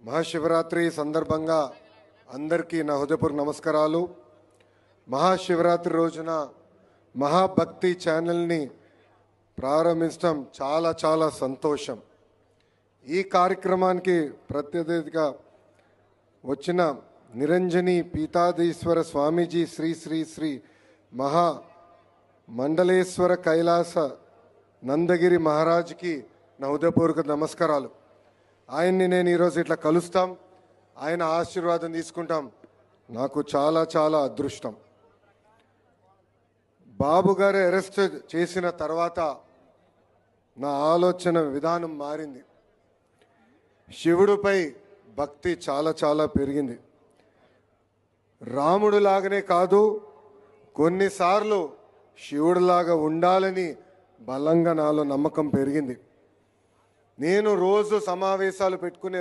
మహాశివరాత్రి సందర్భంగా అందరికీ నా హృదయపూర్వక నమస్కారాలు. మహాశివరాత్రి రోజున మహాభక్తి ఛానల్ని ప్రారంభించడం చాలా చాలా సంతోషం. ఈ కార్యక్రమానికి ప్రత్యేకతగా వచ్చిన నిరంజని పీతాధీశ్వర స్వామీజీ శ్రీ శ్రీ శ్రీ మహా మండలేశ్వర కైలాస నందగిరి మహారాజ్కి నా హృదయపూర్వక నమస్కారాలు. ఆయన్ని నేను ఈరోజు ఇట్లా కలుస్తాం, ఆయన ఆశీర్వాదం తీసుకుంటాం, నాకు చాలా చాలా అదృష్టం. బాబు గారు అరెస్ట్ చేసిన తర్వాత నా ఆలోచన విధానం మారింది. శివుడిపై భక్తి చాలా చాలా పెరిగింది. రాముడులాగానే కాదు, కొన్నిసార్లు శివుడిలాగా ఉండాలని బలంగా నాలో నమ్మకం పెరిగింది. నేను రోజు సమావేశాలు పెట్టుకునే